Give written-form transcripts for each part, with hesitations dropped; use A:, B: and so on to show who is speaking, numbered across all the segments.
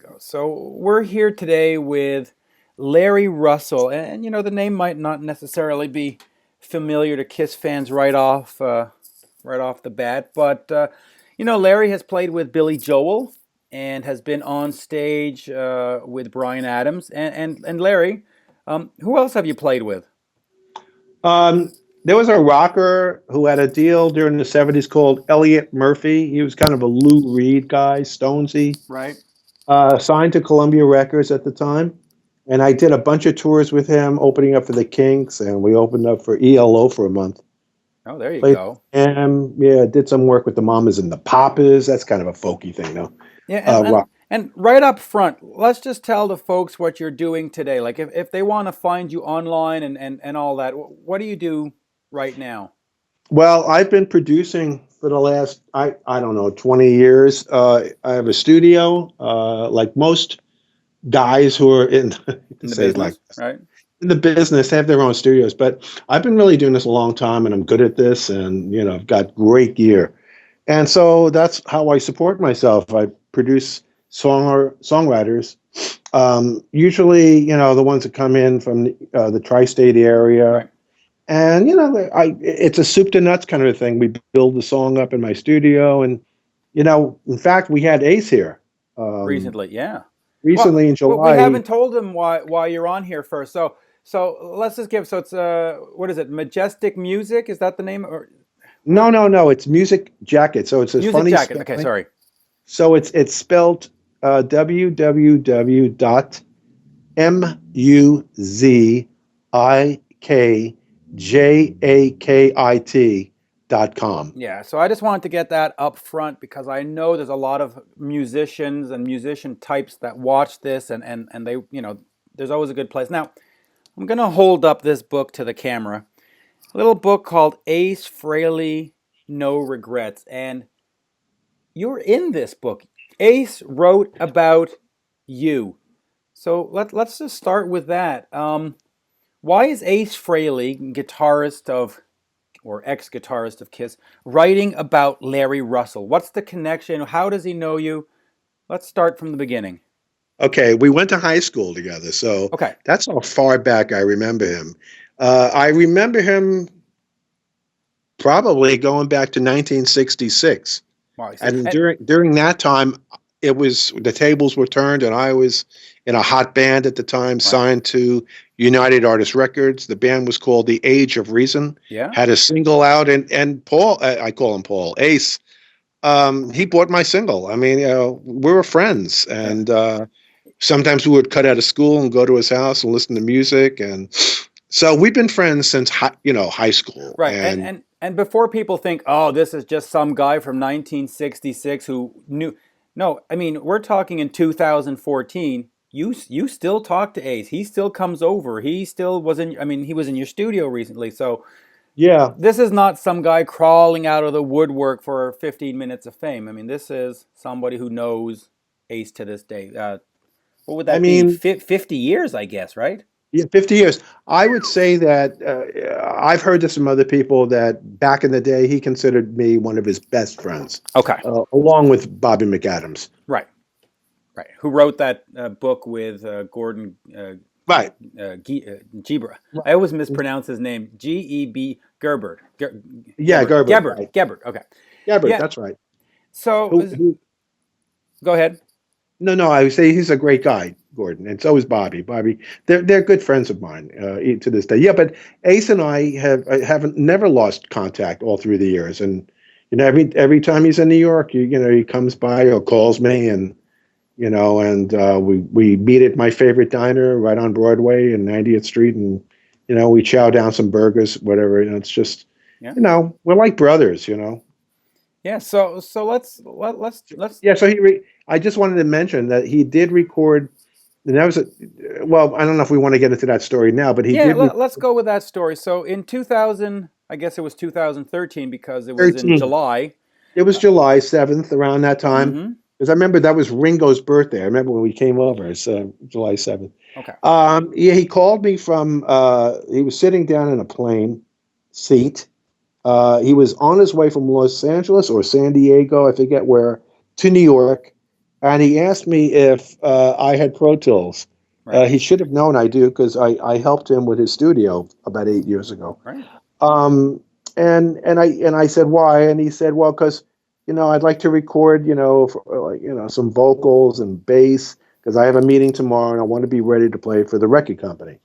A: ago. So we're here today with Larry Russell, and the name might not necessarily be familiar to Kiss fans right off the bat, but Larry has played with Billy Joel and has been on stage with Bryan Adams, and Larry, who else have you played with?
B: Um, there was a rocker who had a deal during the 70s called Elliot Murphy. He was kind of a Lou Reed guy, Stonesy,
A: Right.
B: signed to Columbia Records at the time. And I did a bunch of tours with him, opening up for the Kinks, and we opened up for ELO for a month.
A: Oh, there you
B: Played
A: go.
B: and yeah, did some work with the Mamas and the Papas. That's kind of a folky thing, though.
A: Yeah, and, and
B: Rock.
A: and right up front, let's just tell the folks what you're doing today. Like if they want to find you online and all that, what do you do right now?
B: Well, I've been producing for the last, I don't know, 20 years. I have a studio, like most guys who are in to
A: In the
B: say it like
A: business, right?
B: in the business have their own studios, but I've been really doing this a long time and I'm good at this, and I've got great gear, and so that's how I support myself. I produce songwriters, usually the ones that come in from the tri-state area,
A: Right.
B: and it's a soup to nuts kind of a thing. We build the song up in my studio, and in fact we had Ace here um,
A: Recently, yeah. Well,
B: recently in
A: we
B: July.
A: haven't told them why you're on here first. So let's just give. So it's what is it? Majestic Music, is that the name, or
B: No,
A: what?
B: no, no. It's Music Jacket. So it's a
A: Music
B: funny
A: Jacket. Okay,
B: spelling.
A: sorry.
B: So it's spelled www.muzikjakit.com.
A: Yeah, so I just wanted to get that up front because I know there's a lot of musicians and musician types that watch this and they, there's always a good place. Now, I'm going to hold up this book to the camera. A little book called Ace Frehley No Regrets. And you're in this book. Ace wrote about you. So let's just start with that. Why is Ace Frehley, guitarist of or ex-guitarist of Kiss, writing about Larry Russell? What's the connection? How does he know you? Let's start from the beginning.
B: Okay, we went to high school together, so
A: Okay.
B: that's how far back I remember him. I remember him probably going back to 1966.
A: Wow.
B: And during that time, it was the tables were turned, and I was in a hot band at the time,
A: Right.
B: signed to United Artists Records. The band was called The Age of Reason.
A: Yeah.
B: Had a single out, and Paul, I call him Paul Ace. He bought my single. I mean, we were friends,
A: Yeah.
B: and sometimes we would cut out of school and go to his house and listen to music, and so we've been friends since high school.
A: Right. And
B: And
A: and and before people think, "Oh, this is just some guy from 1966 who knew." No, I mean, we're talking in 2014. You still talk to Ace. He still comes over. He still was in, I mean, he was in your studio recently. So
B: yeah,
A: this is not some guy crawling out of the woodwork for 15 minutes of fame. I mean, this is somebody who knows Ace to this day. What would
B: I
A: that be?
B: mean,
A: 50 years, I guess, right?
B: yeah, 50 years. I would say that I've heard this from other people that back in the day, he considered me one of his best friends,
A: Okay.
B: along with Bobby McAdams.
A: Right. Right. Who wrote that book with Gordon
B: Right.
A: Gebra? I always mispronounce his name. Geb Gerbert.
B: Yeah, Gerber. Right.
A: Gebert. Okay.
B: Gerbert,
A: Yeah.
B: that's right.
A: So
B: Who,
A: go ahead.
B: no, I would say he's a great guy, Gordon, and so is Bobby. Bobby, they're good friends of mine to this day. Yeah, but Ace and I haven't never lost contact all through the years, and every time he's in New York, he comes by or calls me, and and we meet at my favorite diner right on Broadway and 90th Street, and we chow down some burgers, whatever. It's just
A: Yeah.
B: we're like brothers.
A: Yeah. So let's.
B: Yeah, so I just wanted to mention that he did record, and that was well, I don't know if we want to get into that story now, but he
A: Yeah.
B: did record
A: Let's go with that story. So in 2000, I guess it was 2013 because it was in
B: 13.
A: July.
B: It was July 7th around that time.
A: Mm-hmm.
B: Because I remember that was Ringo's birthday. I remember when we came over. It's July 7th.
A: Okay.
B: Yeah, he called me from, he was sitting down in a plane seat. He was on his way from Los Angeles or San Diego, I forget where, to New York. and he asked me if I had Pro Tools.
A: Right.
B: He should have known I do because I helped him with his studio about 8 years ago.
A: Right.
B: Um, and I said why, and he said, well, because I'd like to record for, like some vocals and bass because I have a meeting tomorrow and I want to be ready to play for the record company.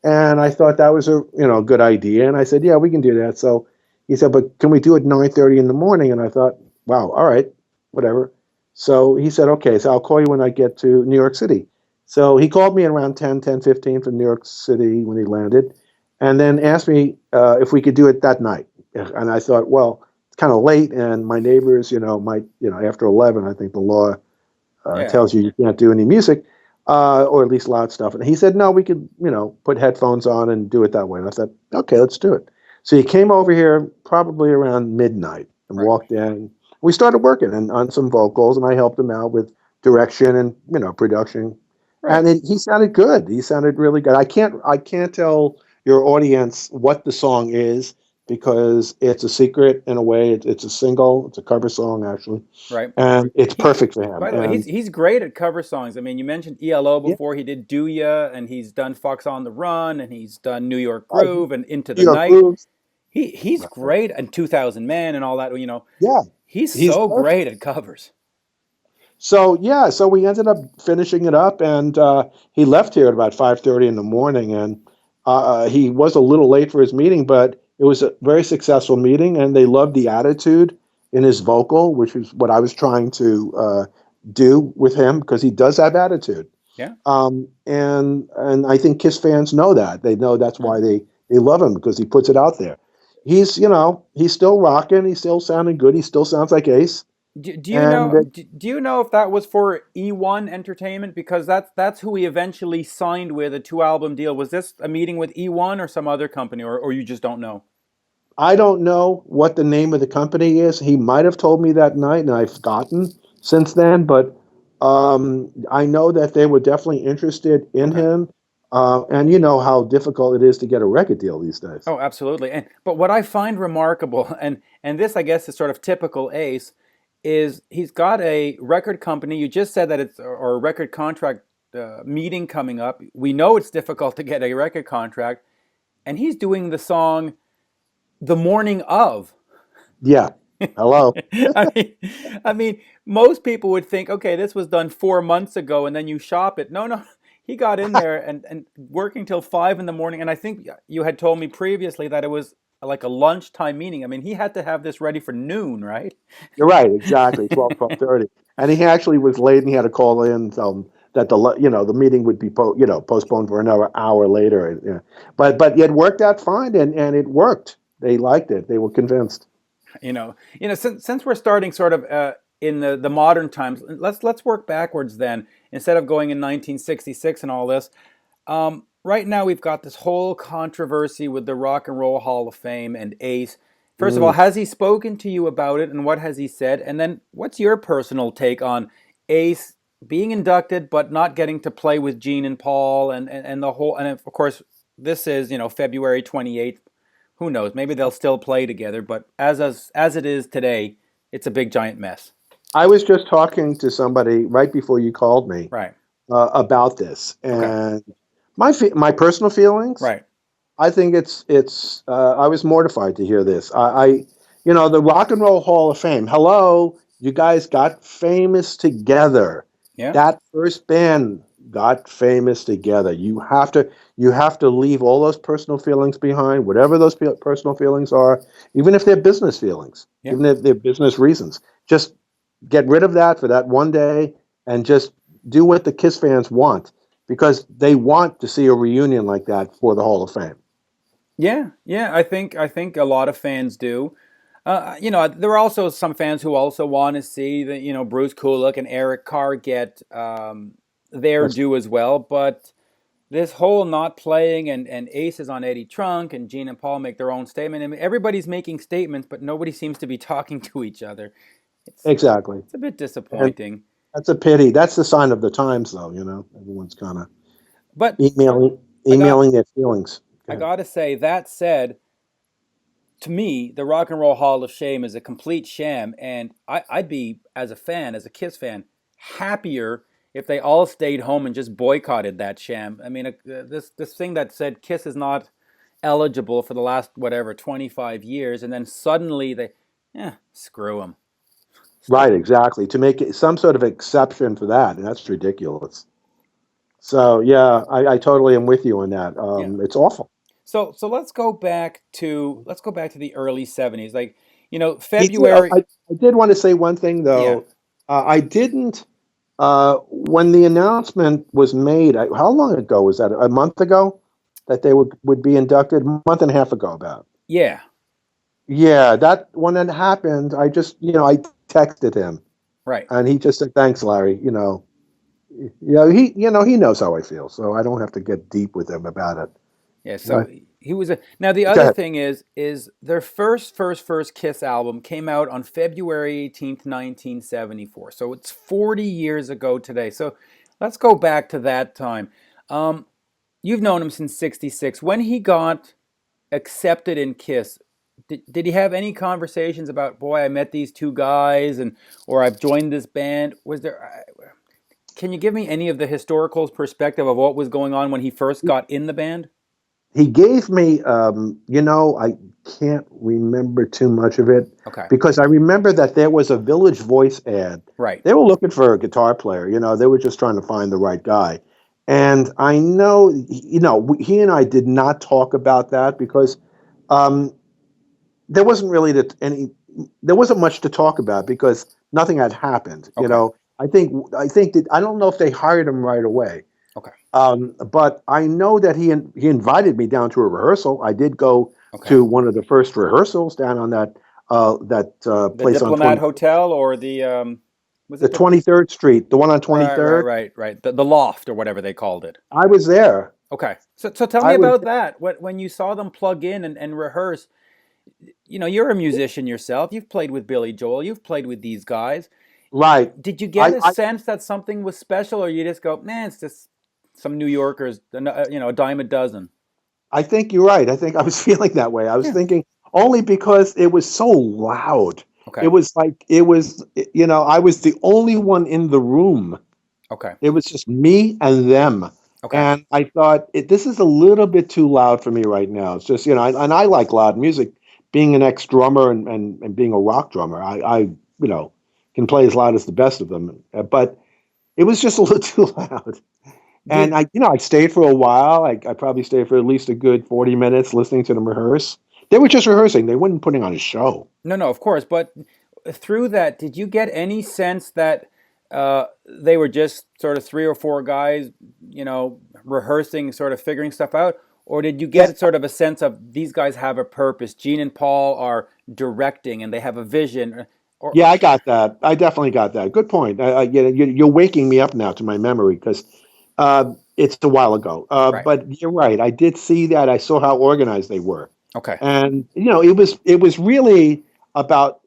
B: And I thought that was a good idea, and I said, yeah, we can do that. So he said, but can we do it 9:30 in the morning? And I thought, wow, all right, whatever. So he said, okay, so I'll call you when I get to New York City. So he called me around 10:15 from New York City when he landed, and then asked me if we could do it that night. And I thought, well, it's kind of late, and my neighbors, might, after 11, I think the law
A: Yeah.
B: tells you can't do any music, or at least loud stuff. And he said, no, we could, put headphones on and do it that way. And I thought, okay, let's do it. So he came over here probably around midnight and
A: Right.
B: walked in. We started working on some vocals, and I helped him out with direction and production.
A: Right.
B: And he sounded good. He sounded really good. I can't tell your audience what the song is because it's a secret in a way. It's a single. It's a cover song actually,
A: Right.
B: and it's
A: He,
B: perfect for him.
A: by the way,
B: And
A: he's great at cover songs. I mean, you mentioned ELO
B: yeah,
A: before. He did Do Ya, and he's done Fox on the Run, and he's done New York
B: oh,
A: Groove and Into
B: New
A: the
B: York
A: Night.
B: Grooves.
A: He's
B: Right.
A: great, and 2000 Man and all that.
B: Yeah,
A: He's
B: he's
A: so
B: perfect.
A: great at covers.
B: So yeah, so we ended up finishing it up, and he left here at about 5:30 in the morning, and he was a little late for his meeting, but it was a very successful meeting, and they loved the attitude in his vocal, which is what I was trying to do with him because he does have attitude.
A: Yeah.
B: And I think Kiss fans know that. They know that's
A: Right.
B: why they love him because he puts it out there. He's still rocking. He's still sounding good. He still sounds like Ace.
A: Do you
B: And
A: know? Do you know if that was for E1 Entertainment? Because that's who he eventually signed with a 2 album deal. Was this a meeting with E1 or some other company, or you just don't know?
B: I don't know what the name of the company is. He might have told me that night, and I've forgotten since then. But I know that they were definitely interested in
A: Okay.
B: him. And you know how difficult it is to get a record deal these days.
A: Oh, absolutely. And but what I find remarkable, and this I guess is sort of typical Ace, is he's got a record company. You just said that it's or a record contract meeting coming up. We know it's difficult to get a record contract, and he's doing the song the morning of.
B: Yeah. Hello.
A: I mean, I mean, most people would think, okay, this was done 4 months ago, and then you shop it. No, no, he got in there and working till 5 in the morning. And I think you had told me previously that it was like a lunchtime meeting. I mean, he had to have this ready for noon, right?
B: You're right, exactly. 12:30. And he actually was late and he had to call in and tell them that the meeting would be postponed for another hour later. Yeah. But it worked out fine and it worked. They liked it. They were convinced.
A: Since we're starting sort of in the modern times, let's work backwards then. Instead of going in 1966 and all this, right now we've got this whole controversy with the Rock and Roll Hall of Fame and Ace. First of all,
B: Mm.
A: has he spoken to you about it, and what has he said? And then, what's your personal take on Ace being inducted but not getting to play with Gene and Paul, and the whole? And of course, this is February 28th. Who knows? Maybe they'll still play together, but as it is today, it's a big giant mess.
B: I was just talking to somebody right before you called me
A: Right.
B: about this,
A: Okay.
B: and my personal feelings.
A: Right.
B: I think it's. I was mortified to hear this. The Rock and Roll Hall of Fame. Hello, you guys got famous together.
A: Yeah.
B: That first band got famous together. You have to leave all those personal feelings behind, whatever those personal feelings are, even if they're business feelings,
A: Yeah.
B: even if they're business reasons. Just get rid of that for that one day and just do what the Kiss fans want because they want to see a reunion like that for the Hall of Fame.
A: Yeah, yeah, I think a lot of fans do. There are also some fans who also want to see that Bruce Kulick and Eric Carr get their
B: That's
A: due as well. But this whole not playing and Ace is on Eddie Trunk and Gene and Paul make their own statement. I mean, everybody's making statements, but nobody seems to be talking to each other. It's
B: exactly,
A: it's a bit
B: and
A: disappointing.
B: that's a pity. That's the sign of the times, though. Everyone's kind of
A: But
B: emailing
A: I got
B: emailing their feelings.
A: I
B: Okay.
A: got to say that said, to me, the Rock and Roll Hall of Shame is a complete sham, and I'd be, as a fan, as a Kiss fan, happier if they all stayed home and just boycotted that sham. I mean, this thing that said Kiss is not eligible for the last whatever 25 years, and then suddenly they, yeah, screw them, stick
B: Right,
A: them.
B: exactly. To make it some sort of exception for that, and that's ridiculous. So yeah, I totally am with you on that.
A: Yeah.
B: It's awful.
A: So let's go back to the early 70s. Like,
B: He did.
A: February.
B: I did want to say one thing
A: Yeah.
B: though. I didn't. When the announcement was made, how long ago was that? A month ago, that they would be inducted. A month and a half ago, about.
A: Yeah.
B: Yeah, that when that happened, I just I texted him,
A: Right.
B: and he just said, "Thanks, Larry." He knows how I feel, so I don't have to get deep with him about it.
A: Yeah,
B: Uh,
A: so he was a now the
B: Go
A: other
B: ahead.
A: thing is their first Kiss album came out on February 18th, 1974. So it's 40 years ago today. So let's go back to that time. Um, you've known him since 66. When he got accepted in Kiss, did he have any conversations about, boy, I met these two guys and or I've joined this band? Was there can you give me any of the historical perspective of what was going on when he first got in the band?
B: He gave me, I can't remember too much of it
A: Okay.
B: because I remember that there was a Village Voice ad.
A: Right.
B: They were looking for a guitar player. They were just trying to find the right guy. And I know, he and I did not talk about that because um, there wasn't really there wasn't much to talk about because nothing had happened.
A: Okay.
B: I think that I don't know if they hired him right away.
A: Okay.
B: But I know that he invited me down to a rehearsal. I did go
A: Okay.
B: to one of the first rehearsals down on that
A: The
B: place on
A: Diplomat Hotel or the was
B: the
A: it the
B: 23rd Street, the one on
A: right, right,
B: 23rd.
A: right, right. The loft or whatever they called it.
B: I was there.
A: Okay. So tell me
B: I was
A: about that. When you saw them plug in and rehearse, you're a musician yourself. You've played with Billy Joel, you've played with these guys.
B: right.
A: Did you get
B: I,
A: a
B: I
A: sense that something was special or you just go, man, it's just some New Yorkers, a dime a dozen.
B: I think you're right. I think I was feeling that way. I was
A: Yeah.
B: thinking only because it was so loud. It
A: Okay.
B: was like I was the only one in the room.
A: Okay.
B: It was just me and them.
A: Okay.
B: And I thought, this is a little bit too loud for me right now. It's just, and I like loud music. Being an ex drummer and being a rock drummer, I can play as loud as the best of them. But it was just a little too loud. And
A: Did
B: I stayed for a while. I probably stayed for at least a good 40 minutes listening to them rehearse. They were just rehearsing. They weren't putting on a show.
A: No, of course. But through that, did you get any sense that they were just sort of three or four guys, rehearsing, sort of figuring stuff out? Or did you
B: Yes.
A: get sort of a sense of these guys have a purpose? Gene and Paul are directing and they have a vision.
B: Yeah, I got that. I definitely got that. Good point. You're waking me up now to my memory because it's a while ago.
A: Right.
B: But you're right. I did see that. I saw how organized they were,
A: Okay.
B: and it was really about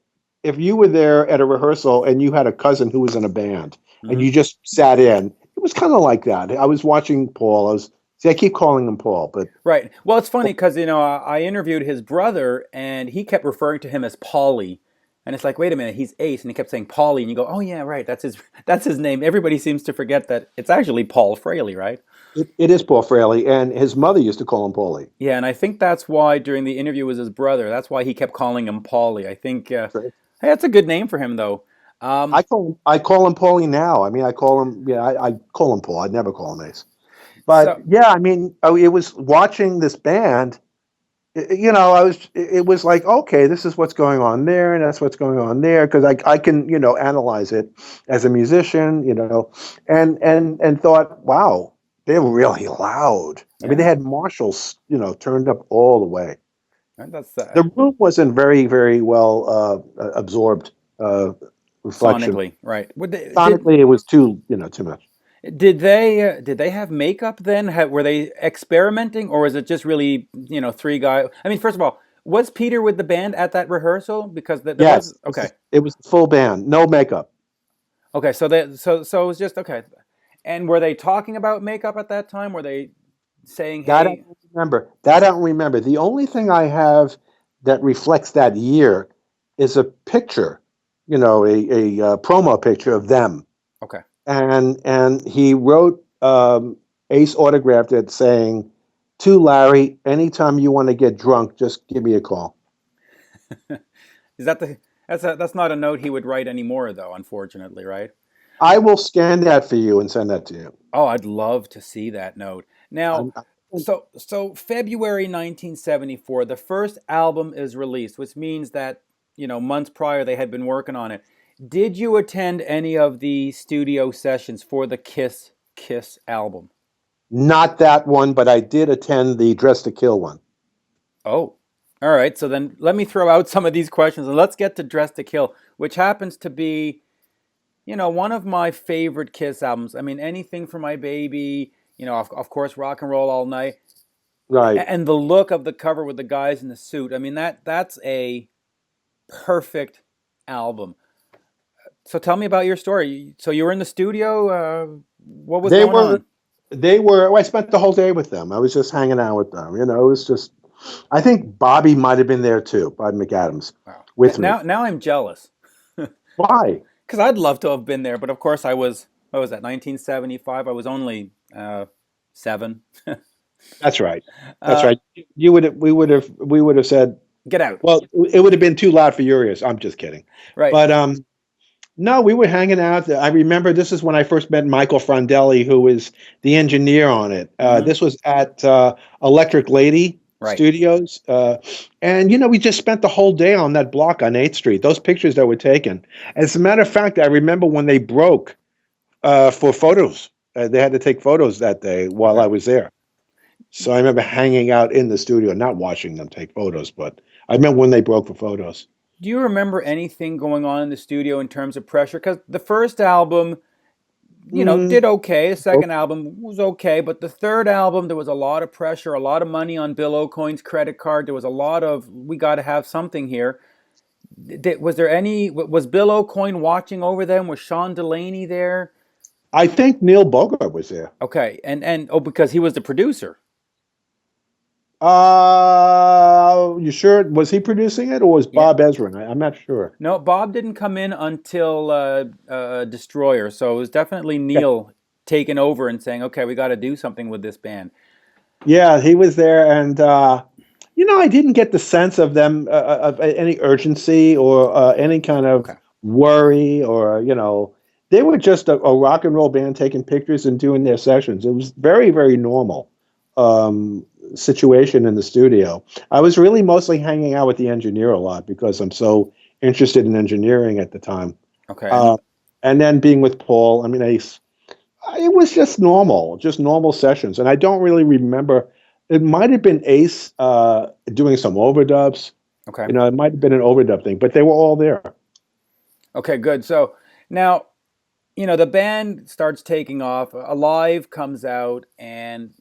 B: if you were there at a rehearsal and you had a cousin who was in a band and
A: Hmm.
B: you just sat in. It was kind of like that. I was watching Paul. I keep calling him Paul, but
A: Right. Well, it's funny because I interviewed his brother and he kept referring to him as Paulie. And it's like, wait a minute, he's Ace, and he kept saying Paulie, and you go, oh yeah, right, that's his name. Everybody seems to forget that it's actually Paul Frehley, right?
B: it is Paul Frehley, and his mother used to call him Paulie.
A: Yeah, and I think that's why during the interview with his brother, that's why he kept calling him Paulie. I think, hey, that's a good name for him, though. Um,
B: I call him Paulie now. I mean, I call him yeah, I call him Paul. I'd never call him Ace. But
A: so,
B: yeah, I mean, it was watching this band. It was like, okay, this is what's going on there, and that's what's going on there, because I can analyze it as a musician, and thought, wow, they're really loud. I mean, they
A: yeah,
B: had Marshalls, turned up all the way.
A: that's
B: The room wasn't very, very well absorbed reflection.
A: sonically right.
B: Sonically, it was too much.
A: Did they have makeup then? Were they experimenting, or was it just really three guys? I mean, first of all, was Peter with the band at that rehearsal? Because there was
B: Yes,
A: okay,
B: it was the full band, no makeup.
A: okay. So it was just okay. And were they talking about makeup at that time? Were they saying,
B: That I
A: "Hey,
B: don't remember. That I don't remember. The only thing I have that reflects that year is a picture, a promo picture of them.
A: Okay.
B: and he wrote Ace autographed it saying, "To Larry, anytime you want to get drunk, just give me a call."
A: Is that the that's not a note he would write anymore though, unfortunately, right?
B: I will scan that for you and send that to you.
A: Oh, I'd love to see that note. Now, so February 1974, the first album is released, which means that, months prior they had been working on it. Did you attend any of the studio sessions for the Kiss album?
B: Not that one, but I did attend the Dress to Kill one.
A: Oh. All right, so then let me throw out some of these questions and let's get to Dress to Kill, which happens to be, one of my favorite Kiss albums. I mean, anything for my baby, of course, Rock and Roll All Night,
B: Right.
A: and the look of the cover with the guys in the suit. I mean, that's a perfect album. So tell me about your story. So you were in the studio. What was
B: They
A: going
B: were,
A: on?
B: I spent the whole day with them. I was just hanging out with them. It was just, I think Bobby might have been there too, Bobby McAdams,
A: Wow.
B: with me.
A: Now I'm jealous
B: Why?
A: because I'd love to have been there, but of course I was. What was that? 1975. I was only 7.
B: That's right. That's
A: uh,
B: right. We would have said,
A: get out.
B: well, it would have been too loud for your ears. I'm just kidding.
A: Right.
B: But no, we were hanging out. I remember this is when I first met Michael Frondelli, who was the engineer on it.
A: Hmm.
B: This was at Electric Lady
A: Right.
B: Studios. And, we just spent the whole day on that block on 8th Street, those pictures that were taken. As a matter of fact, I remember when they broke for photos. They had to take photos that day while
A: Okay.
B: I was there. So I remember hanging out in the studio, not watching them take photos, but I remember when they broke for photos.
A: Do you remember anything going on in the studio in terms of pressure? Because the first album,
B: Mm,
A: did okay. The
B: oh,
A: second album was okay, but the third album, there was a lot of pressure, a lot of money on Bill O'Coin's credit card. There was a lot of, we got to have something here. Was Bill O'Coin watching over them? Was Sean Delaney there?
B: I think Neil Bogart was there.
A: Okay, and oh, because he was the producer.
B: You sure? Was he producing it or was
A: Yeah.
B: Bob Ezrin? I'm not sure.
A: No, Bob didn't come in until Destroyer, so it was definitely
B: Yeah,
A: Neil taking over and saying, "Okay, we got to do something with this band."
B: yeah, he was there, and I didn't get the sense of them of any urgency or any kind of
A: Okay.
B: worry, or they were just a rock and roll band taking pictures and doing their sessions. It was very, very normal situation in the studio. I was really mostly hanging out with the engineer a lot because I'm so interested in engineering at the time.
A: Okay.
B: Uh, and then being with Paul, I mean, it was just normal sessions. And I don't really remember. It might have been Ace doing some overdubs.
A: Okay.
B: It might have been an overdub thing, but they were all there.
A: Okay, good. So now, the band starts taking off. Alive comes out, and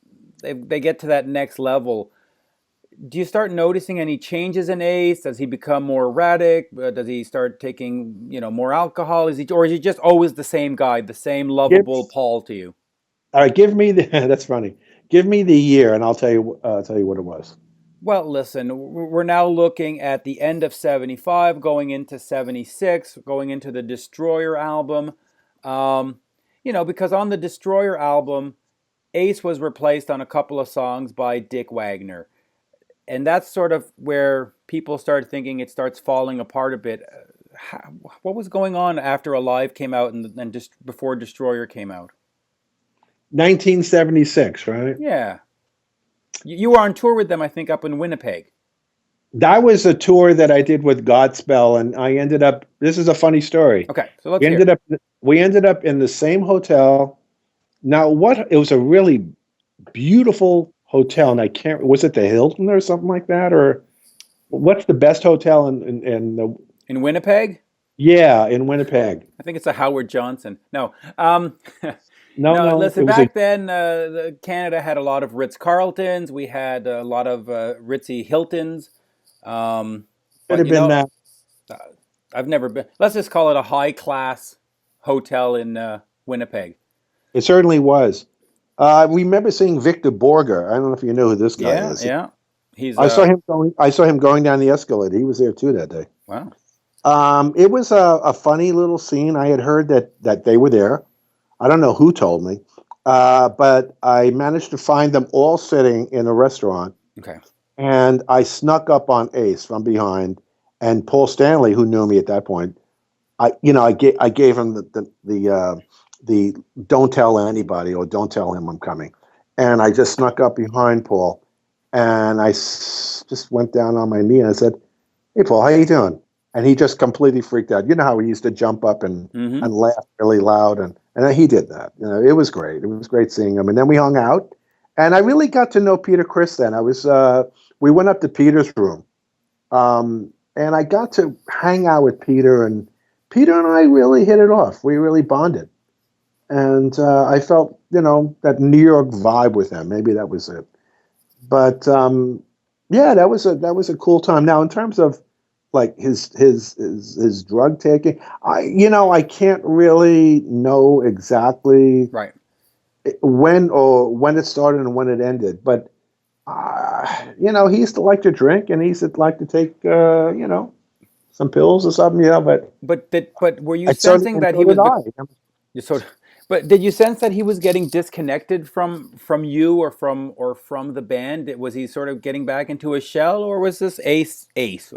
A: they get to that next level. Do you start noticing any changes in Ace? Does he become more erratic? Does he start taking, more alcohol? Or is he just always the same guy, the same
B: Give,
A: lovable Paul to you?
B: all right, give me the. That's funny. Give me the year, and I'll tell you. Tell you what it was.
A: Well, listen, we're now looking at the end of 75, going into 76, going into the Destroyer album. Um, because on the Destroyer album, Ace was replaced on a couple of songs by Dick Wagner. And that's sort of where people start thinking it starts falling apart a bit. What was going on after Alive came out and just before Destroyer came out?
B: 1976, right?
A: Yeah. You were on tour with them, I think, up in Winnipeg.
B: That was a tour that I did with Godspell, and I ended up. This is a funny story.
A: Okay, so let's
B: We
A: hear
B: ended
A: it.
B: up. We ended up in the same hotel. Now, what? It was a really beautiful hotel, and I can't. Was it the Hilton or something like that, or what's the best hotel in the?
A: In Winnipeg?
B: Yeah, in Winnipeg.
A: I think it's a Howard Johnson. No.
B: No,
A: No,
B: no, it
A: listen,
B: was a.
A: back then, Canada had a lot of Ritz Carltons. We had a lot of Ritzy Hiltons. Um,
B: Could
A: but,
B: have been that.
A: uh, I've never been. Let's just call it a high class hotel in Winnipeg.
B: It certainly was. We remember seeing Victor Borger. I don't know if you know who this guy
A: Yeah,
B: is.
A: yeah. He's
B: I saw him going. I saw him going down the escalator. He was there too that day.
A: wow.
B: It was a funny little scene. I had heard that they were there. I don't know who told me, but I managed to find them all sitting in a restaurant,
A: Okay.
B: and I snuck up on Ace from behind, and Paul Stanley, who knew me at that point. I gave him the don't tell anybody or don't tell him I'm coming, and I just snuck up behind Paul, and just went down on my knee and I said, "Hey, Paul, how you doing?" And he just completely freaked out. You know how he used to jump up
A: Mm-hmm.
B: and laugh really loud, and he did that. It was great. It was great seeing him, and then we hung out, and I really got to know Peter Criss then. We went up to Peter's room, and I got to hang out with Peter, and Peter and I really hit it off. We really bonded, and I felt that New York vibe with him. Maybe that was it. But yeah, that was a cool time. Now, in terms of like his drug taking, I can't really know exactly
A: Right.
B: when it started and when it ended, but he used to like to drink and he used to like to take some pills or something, but
A: But were you
B: I certainly
A: sensing
B: and
A: that
B: so
A: he
B: did
A: was
B: I.
A: you sort of, but did you sense that he was getting disconnected from you or from the band? Was he sort of getting back into a shell, or was this Ace?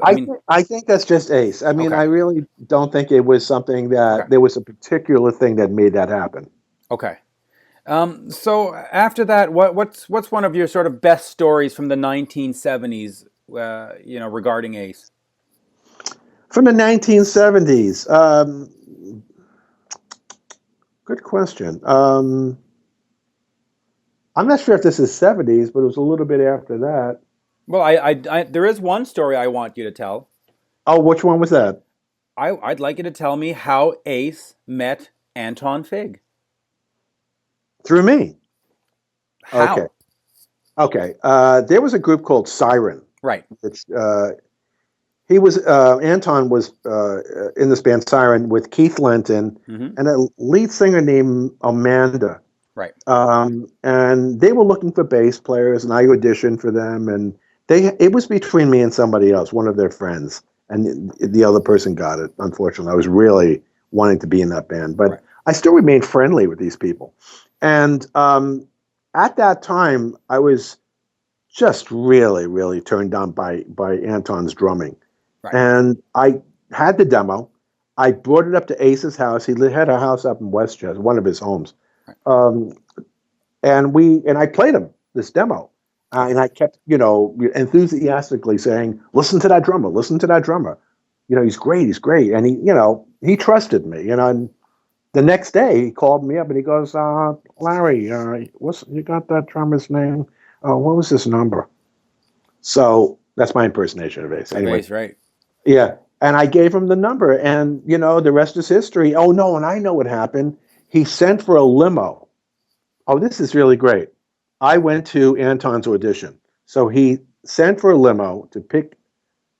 A: I mean,
B: I think that's just Ace. I mean,
A: okay,
B: I really don't think it was something
A: okay,
B: that there was a particular thing that made that happen.
A: okay. So after that, what's one of your sort of best stories from the 1970s? Regarding Ace.
B: From the 1970s, good question. I'm not sure if this is 70s, but it was a little bit after that.
A: Well, there is one story I want you to tell.
B: Oh, which one was that?
A: I'd like you to tell me how Ace met Anton Fig.
B: Through me. Okay.
A: How?
B: Okay. There was a group called Siren.
A: Right.
B: It's he was Anton was in this band Siren with Keith Linton
A: Mm-hmm.
B: and a lead singer named Amanda.
A: Right.
B: And they were looking for bass players, and I auditioned for them. And it was between me and somebody else, one of their friends, and the other person got it. Unfortunately, I was really wanting to be in that band, but
A: Right.
B: I still remained friendly with these people. And at that time, I was just really, really turned on by Anton's drumming.
A: Right.
B: And I had the demo. I brought it up to Ace's house. He had a house up in Westchester, one of his homes.
A: Right.
B: And I played him this demo. And I kept, enthusiastically saying, listen to that drummer, listen to that drummer. He's great, he's great. And he trusted me, and the next day he called me up and he goes, Larry, you got that drummer's name? What was his number? So that's my impersonation of Ace.
A: Of
B: Anyway,
A: Ace, right.
B: yeah. And I gave him the number, and the rest is history. Oh no, and I know what happened. He sent for a limo. Oh, this is really great. I went to Anton's audition. So he sent for a limo to pick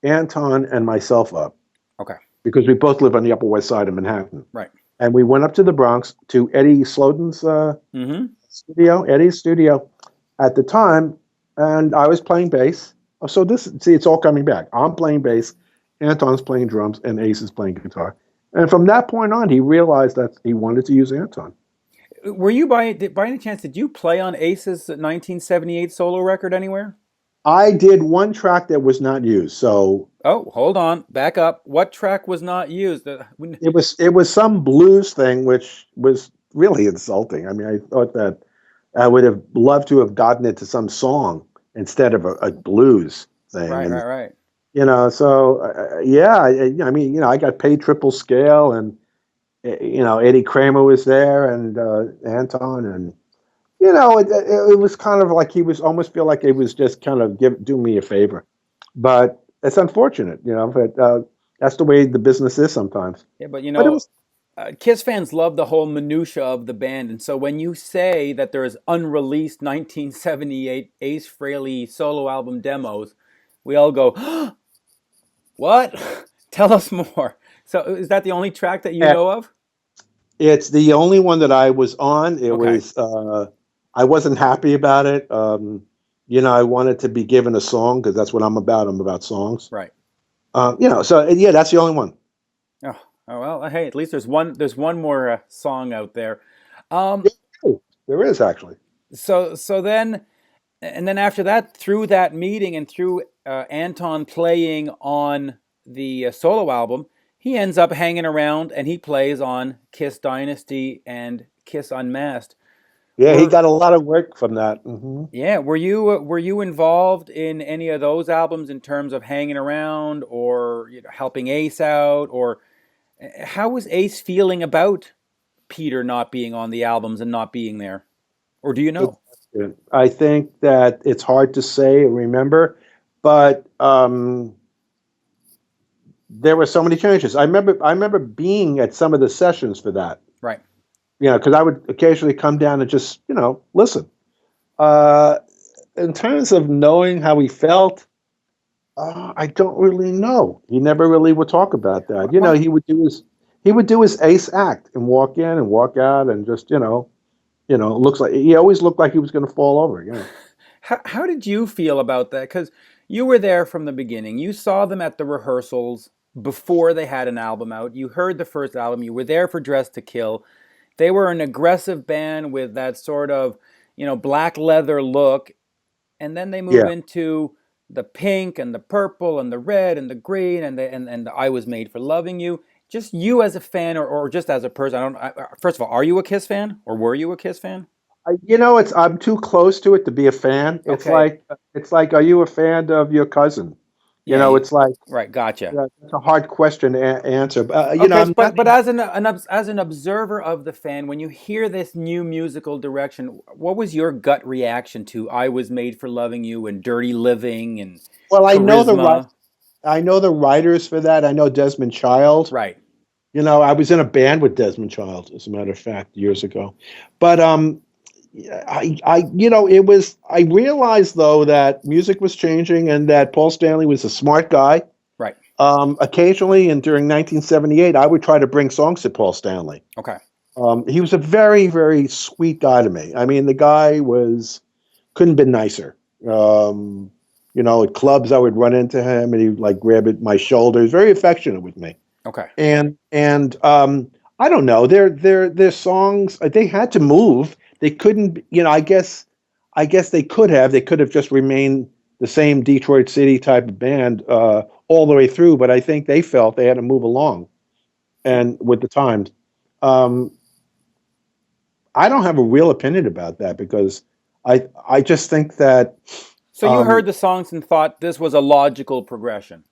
B: Anton and myself up
A: Okay.
B: because we both live on the Upper West Side of Manhattan.
A: Right.
B: And we went up to the Bronx to Eddie Sloden's
A: Mm-hmm.
B: studio, Eddie's studio at the time, and I was playing bass. Oh, so it's all coming back. I'm playing bass, Anton's playing drums, and Ace is playing guitar. And from that point on, he realized that he wanted to use Anton.
A: Were you by any chance? Did you play on Ace's 1978 solo record anywhere?
B: I did one track that was not used, so
A: Oh, hold on, back up. What track was not used?
B: it was some blues thing, which was really insulting. I mean, I thought that I would have loved to have gotten it to some song instead of a blues thing,
A: Right,
B: and
A: right, right.
B: so yeah, I mean, I got paid triple scale, and Eddie Kramer was there, and Anton, and it was kind of like he was almost feel like he was just kind of do me a favor, but it's unfortunate, but that's the way the business is sometimes.
A: Yeah, but
B: But it was
A: Kiss fans love the whole minutia of the band, and so when you say that there is unreleased 1978 Ace Frehley solo album demos, we all go, "What? Tell us more." So, is that the only track that you
B: eh,
A: know of?
B: it's the only one that I was on. It
A: Okay,
B: was I wasn't happy about it. I wanted to be given a song because that's what I'm about. I'm about songs.
A: right.
B: So yeah, that's the only one.
A: Oh well, hey, at least there's one more song out there. Um,
B: Oh, there is actually.
A: so then and then after that, through that meeting and through Anton playing on the solo album, he ends up hanging around and he plays on Kiss Dynasty and Kiss Unmasked.
B: Yeah, he
A: Were
B: got a lot of work from that. Hmm.
A: Yeah, were you involved in any of those albums in terms of hanging around or helping Ace out, or how was Ace feeling about Peter not being on the albums and not being there? Or do you know?
B: I think that it's hard to say and remember, but there were so many changes. I remember being at some of the sessions for that.
A: Right.
B: Because I would occasionally come down and just listen. Uh, in terms of knowing how he felt, I don't really know. He never really would talk about that.
A: Well,
B: He would do his ace act and walk in and walk out and just looks like he always looked like he was going to fall over.
A: how did you feel about that? Because you were there from the beginning. You saw them at the rehearsals before they had an album out. You heard the first album. You were there for Dress to Kill. They were an aggressive band with that sort of, black leather look. And then they move
B: Yeah.
A: into the pink and the purple and the red and the green and the I Was Made for Loving You. Just you as a fan, or just as a person. First of all, are you a Kiss fan, or were you a Kiss fan?
B: I'm too close to it to be a fan. It's
A: Okay.
B: like it's like, are you a fan of your cousin?
A: Yeah.
B: It's like
A: Right. Gotcha.
B: it's a hard question to answer. But
A: Okay,
B: I'm not.
A: but as an observer of the fan, when you hear this new musical direction, what was your gut reaction to "I Was Made for Loving You" and "Dirty Living" and
B: Well,
A: "Charisma"?
B: I know the writers for that. I know Desmond Child.
A: Right.
B: I was in a band with Desmond Child, as a matter of fact, years ago. But yeah, it was. I realized though that music was changing and that Paul Stanley was a smart guy.
A: Right.
B: Occasionally, and during 1978, I would try to bring songs to Paul Stanley.
A: Okay.
B: He was a very, very sweet guy to me. I mean, the guy couldn't have been nicer. At clubs, I would run into him, and he'd like grab at my shoulders, very affectionate with me.
A: Okay.
B: And I don't know, their songs, they had to move. They couldn't, I guess they could have just remained the same Detroit City type of band all the way through, but I think they felt they had to move along and with the times. Um, I don't have a real opinion about that because I just think that
A: So you
B: um,
A: heard the songs and thought this was a logical progression.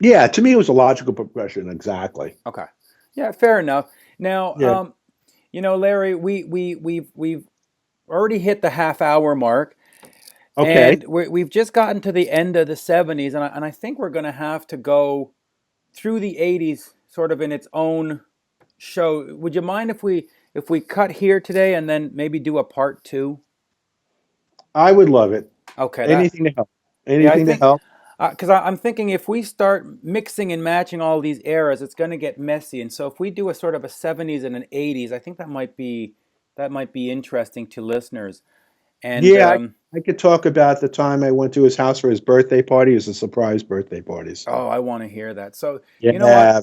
B: yeah, to me it was a logical progression. Exactly.
A: Okay. Yeah, fair enough. Now,
B: Yeah.
A: Larry, we've already hit the half hour mark,
B: Okay.
A: and we've just gotten to the end of the '70s, and I think we're going to have to go through the '80s, sort of in its own show. Would you mind if we cut here today and then maybe do a part two?
B: I would love it.
A: Okay,
B: Anything to help.
A: yeah, I
B: Anything to
A: think
B: help.
A: because I'm thinking if we start mixing and matching all these eras, it's going to get messy. And so if we do a sort of a '70s and an '80s, I think that might be interesting to listeners. And
B: Yeah, I could talk about the time I went to his house for his birthday party. It was a surprise birthday party. So
A: oh, I want to hear that. So you know what?
B: yeah,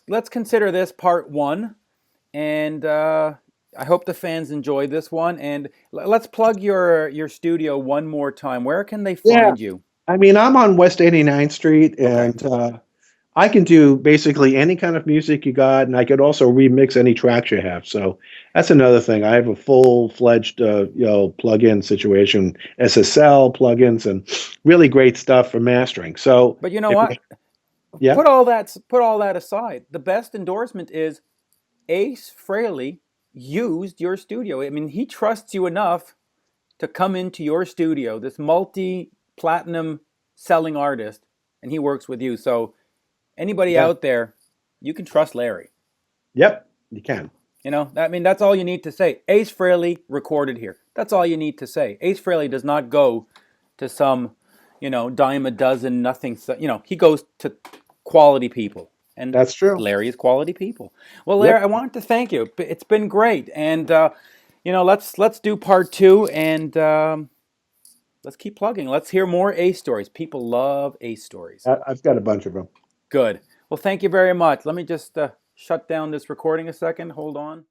A: Let's consider this part one, and I hope the fans enjoy this one. And let's plug your studio one more time. Where can they
B: yeah.
A: find you?
B: I mean, I'm on West 89th Street,
A: Okay.
B: and I can do basically any kind of music you got, and I could also remix any tracks you have. So that's another thing. I have a full-fledged, plug-in situation, SSL plugins, and really great stuff for mastering. So
A: But you know
B: if
A: what?
B: yeah,
A: Put all that aside. The best endorsement is Ace Frehley used your studio. I mean, he trusts you enough to come into your studio, this multi-platinum selling artist, and he works with you. So anybody
B: yeah,
A: out there, you can trust Larry.
B: yep, you can.
A: I mean, that's all you need to say. Ace Frehley recorded here. That's all you need to say. Ace Frehley does not go to some, dime a dozen, nothing. He goes to quality people, and
B: That's true.
A: Larry is quality people. Well, Larry,
B: Yep.
A: I wanted to thank you. It's been great, and let's do part two, and let's keep plugging. Let's hear more Ace stories. People love Ace stories.
B: I've got a bunch of them.
A: Good. Well, thank you very much. Let me just shut down this recording a second. Hold on.